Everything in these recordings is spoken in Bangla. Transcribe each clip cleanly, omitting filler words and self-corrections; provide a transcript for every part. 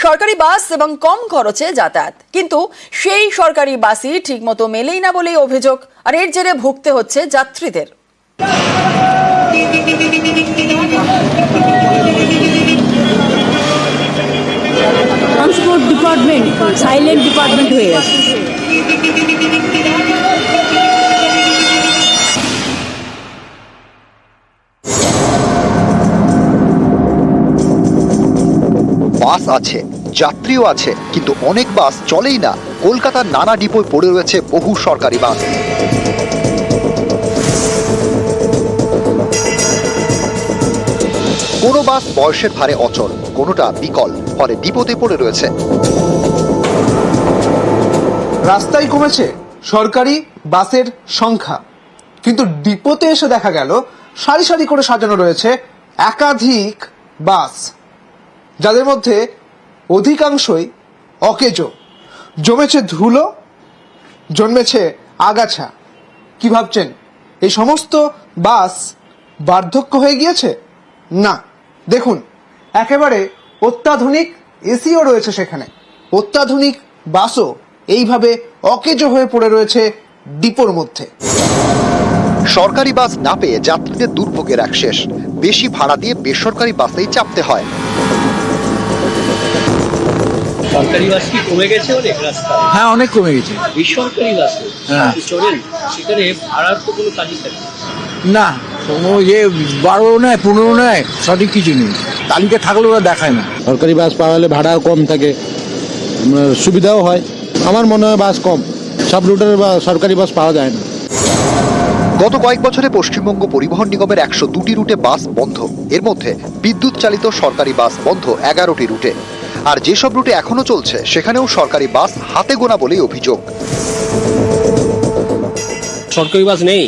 সরকারি বাস এবং কম খরচে যাতায়াত, কিন্তু সেই সরকারি বাসই ঠিকমতো মেলেই না বলেই অভিযোগ, আর এর জেরে ভুগতে হচ্ছে যাত্রীদের। ট্রান্সপোর্ট ডিপার্টমেন্ট সাইলেন্ট ডিপার্টমেন্ট হয়ে গেছে। বাস আছে, যাত্রীও আছে, কিন্তু অনেক বাস চলেই না। কলকাতার নানা ডিপোয় পড়ে রয়েছে বহু সরকারি বাস। কোনো বাস বয়সের ভারে অচল, কোনোটা বিকল, ফলে ডিপোতে পড়ে রয়েছে। রাস্তায় কমেছে সরকারি বাসের সংখ্যা, কিন্তু ডিপোতে এসে দেখা গেল সারি সারি করে সাজানো রয়েছে একাধিক বাস, যাদের মধ্যে অধিকাংশই অকেজো। জমেছে ধুলো, জন্মেছে আগাছা। কি ভাবছেন এই সমস্ত বাস বার্ধক্য হয়ে গিয়েছে? না, দেখুন, একেবারে অত্যাধুনিক এসিও রয়েছে সেখানে। অত্যাধুনিক বাসও এইভাবে অকেজো হয়ে পড়ে রয়েছে ডিপোর মধ্যে। সরকারি বাস না পেয়ে যাত্রীদের দুর্ভোগের এক শেষ। বেশি ভাড়া দিয়ে বেসরকারি বাসেই চাপতে হয়। সরকারি বাস কি কমে গেছে অনেক রাস্তা? হ্যাঁ, অনেক কমে গেছে। বেসরকারি বাসে চলেন, সেখানে ভাড়ার তো কোনো তালিকা নেই। না, কোনো যে 12 নেয় 15 নেয় সঠিক কিছু নেই, তালিকা থাকলেও ওরা দেখায় না। সরকারি বাস পাওয়া হলে ভাড়াও কম থাকে, সুবিধাও হয়। আমার মনে হয় বাস কম, সব রুটের সরকারি বাস পাওয়া যায় না। গত কয়েক বছরে পশ্চিমবঙ্গ পরিবহন নিগমের 102টি রুটে বাস বন্ধ। এর মধ্যে বিদ্যুৎ চালিত সরকারি বাস বন্ধ 11টি রুটে। আর যেসব রুটে এখনো চলছে সেখানেও সরকারি বাস হাতে গোনা বলেই অভিযোগ। সরকারি বাস নেই,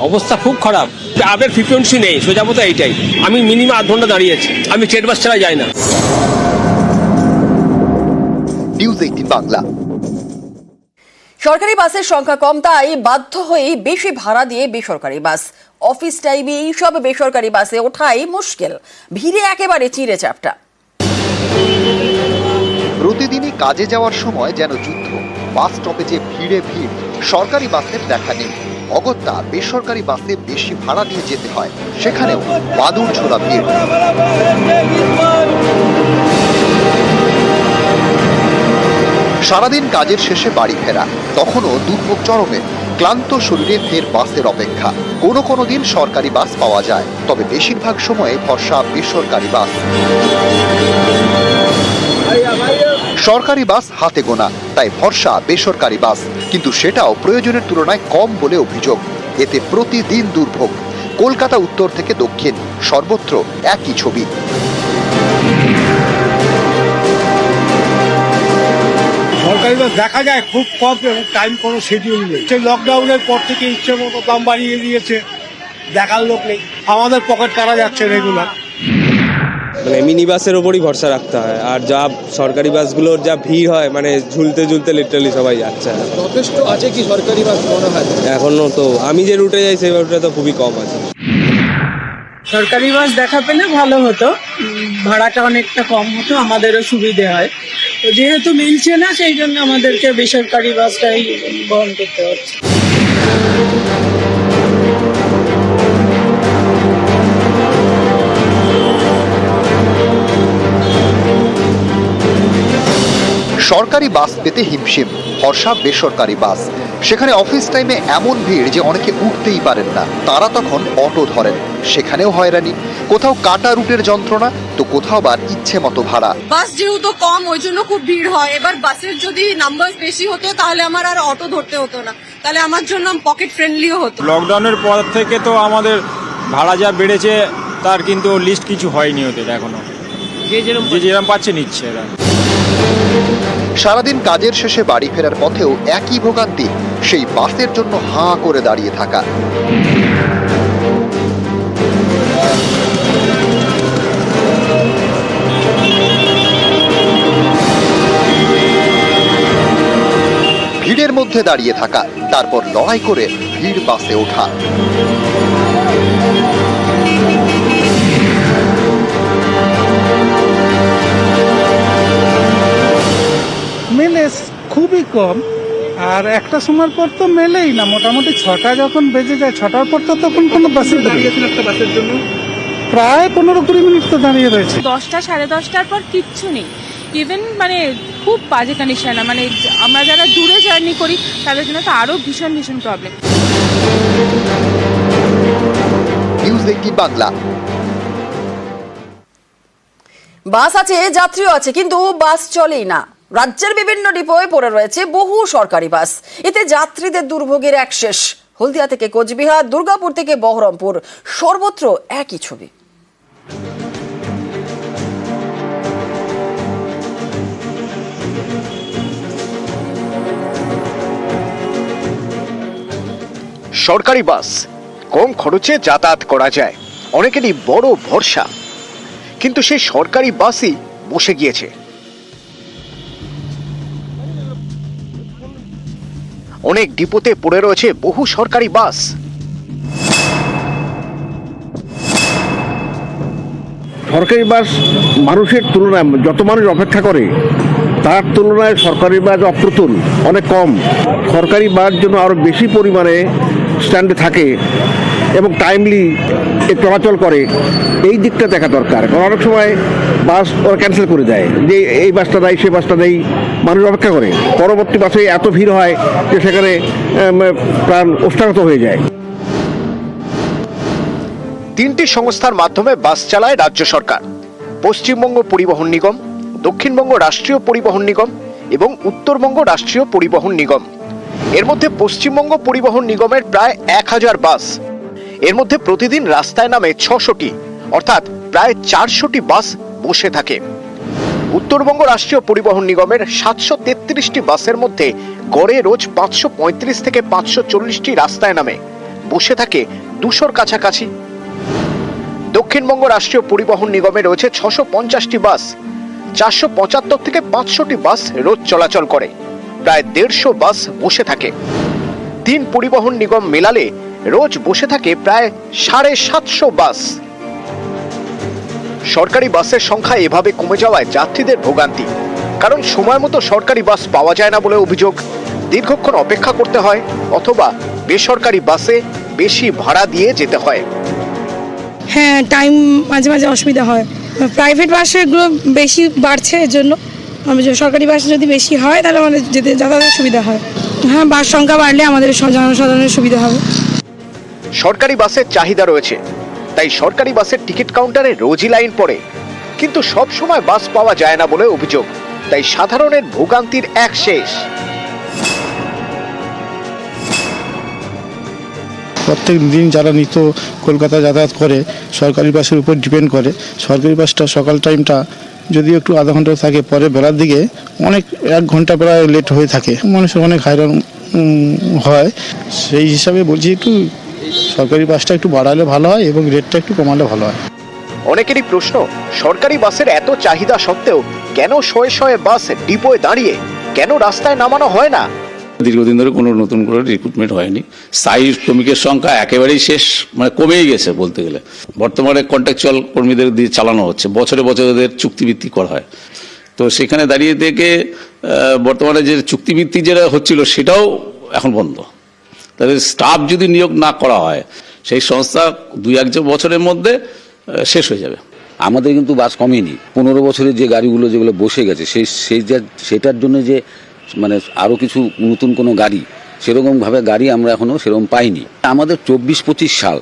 অবস্থা খুব খারাপ। আপের ফ্রিকোয়েন্সি নেই, সোজা মতো এইটাই। আমি মিনিমাম 8 ঘন্টা দাঁড়িয়েছি, আমি স্টেট বাস ছাড়া যাই না। নিউজ 18 বাংলা। সরকারি বাসের সংখ্যা কম, তাই বাধ্য হয়েই বেশি ভাড়া দিয়ে বেসরকারি বাস। অফিস টাইমে এইসব বেসরকারি বাসে ওঠাই মুশকিল, ভিড়ে একেবারে চিঁড়ে চ্যাপ্টা। প্রতিদিনই কাজে যাওয়ার সময় যেন যুদ্ধ। বাস স্টপেজে ভিড়ে ভিড়, সরকারি বাসের দেখা নেই। অগত্যা বেসরকারি বাসে বেশি ভাড়া দিয়ে যেতে হয়, সেখানেও বাদুড় ছোড়া ভিড়। সারাদিন কাজের শেষে বাড়ি ফেরা, তখনও দুর্ভোগ চরমে। ক্লান্ত শরীরে ফের বাসের অপেক্ষা। কোনো কোনো দিন সরকারি বাস পাওয়া যায়, তবে বেশিরভাগ সময়ে ভরসা বেসরকারি বাস। সরকারি বাস হাতে গোনা, তাই ভরসা বেসরকারি বাস, কিন্তু সেটাও প্রয়োজনের তুলনায় কম বলে অভিযোগ। এতে প্রতিদিন দুর্ভোগ। কলকাতা উত্তর থেকে দক্ষিণ সর্বত্র একই ছবি। সরকারি বাস দেখা যায় খুব কম, এবং টাইম কোনো শিডিউল নেই। সেই লকডাউনের পর থেকে ইচ্ছে মতো দাম বাড়িয়ে দিয়েছে, দেখার লোক নেই। আমাদের পকেট কাটা যাচ্ছে রেগুলার। মানে মিনি বাসের ওপরই ভরসা রাখতে হয়, আর যা সরকারি বাসগুলোর যা ভিড় হয়, মানে ঝুলতে ঝুলতে লিটারালি সবাই যাচ্ছে। যথেষ্ট আছে কি সরকারি বাস মনে হয়? এখনো তো আমি যে রুটে যাই সেই রুটে তো খুবই কম আছে। সরকারি বাস দেখা পেলে ভালো হতো, ভাড়াটা অনেকটা কম হতো, আমাদেরও সুবিধে হয়। তো যেহেতু মিলছে না, সেই জন্য আমাদেরকে বেসরকারি বাসটাই বহন করতে হচ্ছে। সরকারি বাস পেতে হিমশিম, ভরসা বেসরকারি বাস। সেখানে অফিস টাইমে এমন ভিড় যে অনেকে উঠতেই পারেন না, তারা তখন অটো ধরেন। সেখানেও হয়রানি, কোথাও কাটা রুটের যন্ত্রণা, তো কোথাও আবার ইচ্ছে মতো ভাড়া। বাস যেহেতু কম, ওই জন্য খুব ভিড় হয়। এবার বাসের যদি নাম্বার বেশি হতো তাহলে আমার আর অটো ধরতে হতো না, তাহলে আমার জন্য পকেট ফ্রেন্ডলিও হতো। লকডাউনের পর থেকে তো আমাদের ভাড়া যা বেড়েছে, তার কিন্তু লিস্ট কিছু হয়নি ওদের এখনো। যে যেরকম পাচ্ছে নিচ্ছে এরা। সারাদিন কাজের শেষে বাড়ি ফেরার পথেও একই ভোগান্তি, সেই বাসের জন্য হাঁ করে দাঁড়িয়ে থাকা। ভিড়ের মধ্যে দাঁড়িয়ে থাকা, তারপর লড়াই করে ভিড় বাসে ওঠা। খুবই কম। আর একটা সময়ের পর তো মেলেই না, মোটামুটি 6টা যখন বেজে যায়, 6টার পর তো তখন কোনো বাসে দাঁড়িয়েছিল একটা বাসের জন্য প্রায় 15-20 মিনিট তো দাঁড়িয়ে রয়েছে। 10টা 10:30টার পর কিচ্ছু নেই। ইভেন মানে খুব বাজে কন্ডিশন, মানে আমরা যারা দূরে জার্নি করি তাদের জন্য তো আরো ভীষণ ভীষণ প্রবলেম। নিউজ 18 বাংলা। বাস আছে, যাত্রীও আছে, কিন্তু বাস চলেই না। রাজ্যের বিভিন্ন ডিপোয় পড়ে রয়েছে বহু সরকারি বাস। এতে যাত্রীদের দুর্ভোগের এক শেষ। হলদিয়া থেকে কোচবিহার, দুর্গাপুর থেকে বহরমপুর, সর্বত্র একই ছবি। সরকারি বাস কম খরচে যাতায়াত করা যায়, অনেকেরই বড় ভরসা। কিন্তু সেই সরকারি বাসই বসে গিয়েছে। অনেক ডিপোতে পড়ে রয়েছে বহু সরকারি বাস। সরকারি বাস মানুষের তুলনায়, যত মানুষ অপেক্ষা করে তার তুলনায় সরকারি বাস অপ্রতুল, অনেক কম। সরকারি বাস যেন আরো বেশি পরিমাণে স্ট্যান্ডে থাকে এবং টাইমলি চলাচল করে, এই দিকটা দেখা দরকার। কারণ অনেক সময় বাস ওরা ক্যান্সেল করে দেয়, যে এই বাসটা দেয় সেই বাসটা নেই, মানুষ অপেক্ষা করে। পরবর্তী বাসে এত ভিড় হয় যে সেখানে প্রাণ ওষ্ঠাগত হয়ে যায়। 3টি সংস্থার মাধ্যমে বাস চালায় রাজ্য সরকার: পশ্চিমবঙ্গ পরিবহন নিগম, দক্ষিণবঙ্গ রাষ্ট্রীয় পরিবহন নিগম এবং উত্তরবঙ্গ রাষ্ট্রীয় পরিবহন নিগম। এর মধ্যে পশ্চিমবঙ্গ পরিবহন নিগমের প্রায় 1000 বাস। এর মধ্যে প্রতিদিন রাস্তায় নামে 600টি, অর্থাৎ প্রায় 400টি বাস বসে থাকে। উত্তরবঙ্গ রাষ্ট্রীয় পরিবহন নিগমের 733টি বাসের মধ্যে গড়ে রোজ 535 থেকে 540টি রাস্তায় নামে, বসে থাকে 200-র কাছাকাছি। দক্ষিণবঙ্গ রাষ্ট্রীয় পরিবহন নিগমে রয়েছে 650টি বাস। 475 থেকে 500টি বাস রোজ চলাচল করে, প্রায় 150 বাস বসে থাকে। 3 পরিবহন নিগম মেলালে রোজ বসে থাকে প্রায় 750 বাস। সরকারি বাসের সংখ্যা এভাবে কমে যাওয়ায় যাত্রীদের ভোগান্তি। কারণ সময় মতো সরকারি বাস পাওয়া যায় না বলে অভিযোগ। দীর্ঘক্ষণ অপেক্ষা করতে হয়, অথবা বেসরকারি বাসে বেশি ভাড়া দিয়ে যেতে হয়। হ্যাঁ, টাইম মাঝে মাঝে অসুবিধা হয়। প্রাইভেট বাসেরগুলো বেশি বাড়ছে, এর জন্য সরকারি বাস যদি বেশি হয় তাহলে আমাদের যেতে যাতায়াতের সুবিধা হয়। হ্যাঁ, বাস সংখ্যা বাড়লে আমাদের জনসাধারণের সুবিধা হবে। সরকারি বাসের চাহিদা রয়েছে, তাই সরকারি বাসের টিকিট কাউন্টারে রোজই লাইন পড়ে। কিন্তু সব সময় বাস পাওয়া যায় না বলে অভিযোগ, তাই সাধারণের ভোগান্তির এক শেষ। প্রত্যেক দিন যারা নিত্য কলকাতা যাতায়াত করে সরকারি বাসের উপর ডিপেন্ড করে। সরকারি বাসটা সকাল টাইমটা যদি একটু আধা ঘন্টা থাকে, পরে বেলার দিকে অনেক 1 ঘন্টা প্রায় লেট হয়ে থাকে, মানুষের অনেক হয়রান হয়। সেই হিসাবে বলছি একটু সরকারি বাসটা একটু বাড়ালে ভালো হয় এবং রেটটা একটু কমালে ভালো হয়। অনেকেরই প্রশ্ন, সরকারি বাসের এত চাহিদা সত্ত্বেও কেন শয়ে শয়ে বাস ডিপোয় দাঁড়িয়ে, কেন রাস্তায় নামানো হয় না? দীর্ঘদিন ধরে কোনো নতুন করে রিক্রুটমেন্ট হয়নি। স্থায়ী শ্রমিকের সংখ্যা একেবারেই শেষ, মানে কমেই গেছে বলতে গেলে। বর্তমানে কন্ট্রাকচুয়াল কর্মীদের দিয়ে চালানো হচ্ছে, বছরে বছরে ওদের চুক্তিভিত্তিক করা হয়। তো সেখানে দাঁড়িয়ে থেকে বর্তমানে যে চুক্তিভিত্তিক যেটা হচ্ছিল সেটাও এখন বন্ধ। তাহলে স্টাফ যদি নিয়োগ না করা হয়, সেই সংস্থা 2-1 বছরের মধ্যে শেষ হয়ে যাবে। আমাদের কিন্তু বাস কমেনি। 15 বছরের যে গাড়িগুলো যেগুলো বসে গেছে সেটার জন্য যে মানে আরও কিছু নতুন কোনো গাড়ি, সেরকমভাবে গাড়ি আমরা এখনও সেরকম পাইনি। আমাদের 24-25 সাল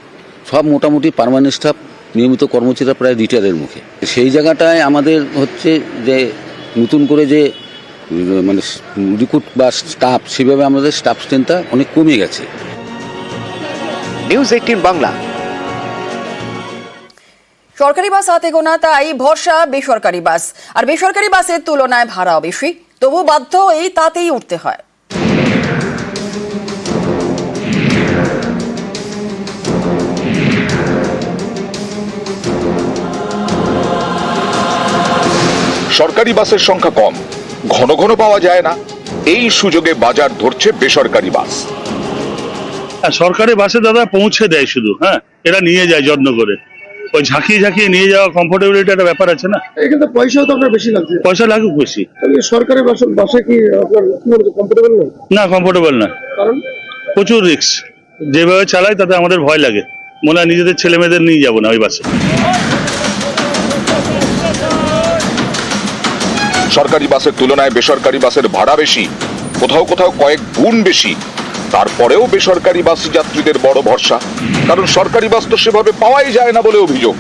সব মোটামুটি পার্মানেন্ট স্টাফ, নিয়মিত কর্মচারীরা প্রায় রিটায়ারের মুখে। সেই জায়গাটায় আমাদের হচ্ছে যে নতুন করে যে মানে রিক্রুট বা স্টাফ, সেভাবে আমাদের স্টাফ স্ট্রেংথটা অনেক কমে গেছে। নিউজ 18 বাংলা। সরকারি বাস হাতে গোনা, তাই ভরসা বেসরকারি বাস। আর বেসরকারি বাসের তুলনায় ভাড়াও বেশি, তবু বাধ্য এই তাতেই উঠতে হয়। সরকারি বাসের সংখ্যা কম, ঘন ঘন পাওয়া যায় না। এই সুযোগে বাজার ধরছে বেসরকারি বাস। সরকারি বাসে দাদা পৌঁছে দেয় শুধু, হ্যাঁ, এরা নিয়ে যায় যত্ন করে। ওই ঝাঁকিয়ে ঝাঁকিয়ে নিয়ে যাওয়া কমফোর্টেবিলিটি একটা ব্যাপার আছে না। এখানে পয়সাও তো আপনার বেশি লাগছে। পয়সা লাগুক বেশি, সরকারি বাসে কি আপনার কি বলতে কমফোর্টেবল না? না কমফোর্টেবল না, কারণ প্রচুর রিস্ক। যেভাবে চালাই তাতে আমাদের ভয় লাগে, মনে হয় নিজেদের ছেলে মেয়েদের নিয়ে যাবো না ওই বাসে। সরকারি বাসের তুলনায় বেসরকারি বাসের ভাড়া বেশি, কোথাও কোথাও কয়েক গুণ বেশি। তারপরেও বেসরকারি বাস যাত্রীদের বড় ভরসা, কারণ সরকারি বাস তো সেভাবে পাওয়াই যায় না বলে অভিযোগ।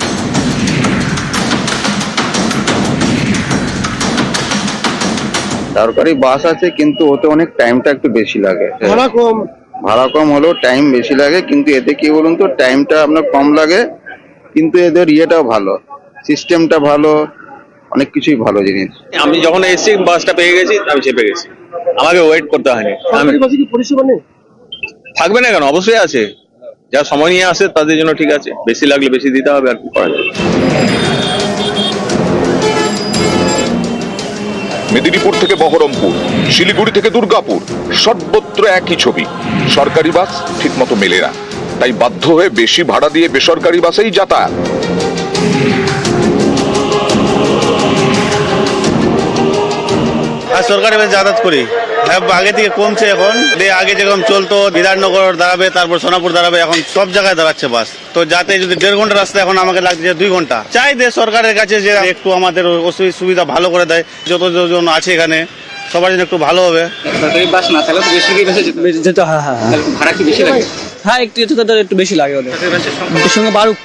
সরকারি বাস আছে কিন্তু ওতে অনেক টাইমটা একটু বেশি লাগে। ভাড়া কম হলেও টাইম বেশি লাগে, কিন্তু এতে কি বলুন তো, টাইমটা আপনার কম লাগে, কিন্তু এদের ইয়েটাও ভালো, সিস্টেমটা ভালো, অনেক কিছুই ভালো জিনিস। আমি যখন এসেছি বাসটা পেয়ে গেছি, আমি চেপে গেছি, আমাকে ওয়েট করতে হয়নি। সরকারি বাসে কি পরিষেবা নেই? থাকবে না কেন, অবশ্যই আছে। যারা সময় নিয়ে আসে তাদের জন্য ঠিক আছে, বেশি লাগলে বেশি দিতে হবে, আর কি করা যাবে। মেদিনীপুর থেকে বহরমপুর, শিলিগুড়ি থেকে দুর্গাপুর, সর্বত্র একই ছবি। সরকারি বাস ঠিকমতো মেলে না, তাই বাধ্য হয়ে বেশি ভাড়া দিয়ে বেসরকারি বাসেই যাতায়াত। আর সরকারি বাসে যাতায়াত করি, আগে থেকে কমছে এখন। আগে যেরকম চলতো বিধাননগর দাঁড়াবে, তারপর সোনাপুর দাঁড়াবে, এখন সব জায়গায় দাঁড়াচ্ছে বাস। তো যাতে যদি 1.5 ঘন্টা রাস্তা এখন আমাকে লাগছে 2 ঘন্টা। চাই দে সরকারের কাছে যে একটু আমাদের সুবিধা ভালো করে দেয়, যতজন আছে এখানে সবার জন্য একটু ভালো হবে। সরকারি বাস না থাকলে তো বেশি যেত। হ্যাঁ, ভাড়া কি বেশি লাগে? হ্যাঁ, একটু বেশি লাগে ওদের। এর সঙ্গে বাড়ুক,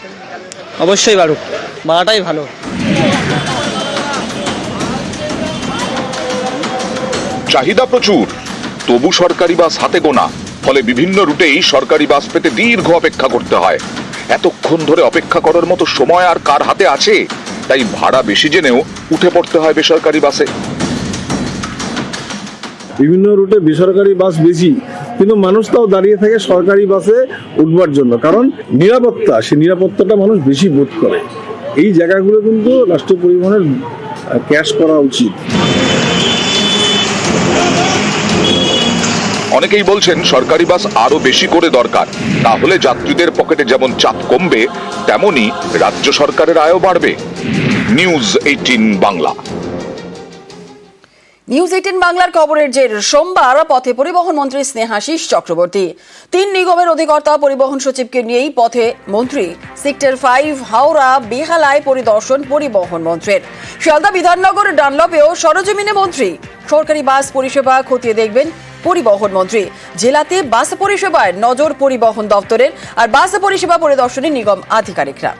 অবশ্যই বাড়ুক, ভাড়াটাই ভালো। চাহিদা প্রচুর, তবু সরকারি বাস হাতে গোনা, ফলে বিভিন্ন রুটেই সরকারি বাস পেতে দীর্ঘ অপেক্ষা করতে হয়। এতক্ষণ ধরে অপেক্ষা করার মতো সময় আর কার হাতে আছে? তাই ভাড়া বেশি জেনেও উঠে পড়তে হয় বেসরকারি বাসে। বিভিন্ন রুটে বেসরকারি বাস বেশি, কিন্তু মানুষ তাও দাঁড়িয়ে থাকে সরকারি বাসে উঠবার জন্য, কারণ নিরাপত্তা, সেই নিরাপত্তাটা মানুষ বেশি বোধ করে। এই জায়গাগুলো কিন্তু রাষ্ট্রীয় পরিবহনের ক্যাশ করা উচিত। অনেকেই বলছেন সরকারি বাস আরো বেশি করে দরকার, তাহলে যাত্রীদের পকেটে যেমন চাপ কমবে, তেমনি রাজ্য সরকারের আয়ও বাড়বে। নিউজ 18 বাংলা। নিউজ 18 বাংলার খবরের জের সোমবার পথে পরিবহন মন্ত্রী স্নেহাশিস চক্রবর্তী 3 নিগমের অধিকর্তা পরিবহন সচিবকে নিয়েই পথে মন্ত্রী। সেক্টর 5 হাওড়া বেহালায় পরিদর্শন পরিবহন মন্ত্রীর। শিয়ালদা বিধাননগর ডানলপেও সরজমিনে মন্ত্রী। সরকারি বাস পরিষেবা খতিয়ে দেখবেন পরিবহন মন্ত্রী। জেলাতে বাস পরিষেবায় নজর পরিবহন দপ্তরের, আর বাস পরিষেবা পরিদর্শনে নিগম আধিকারিকরা।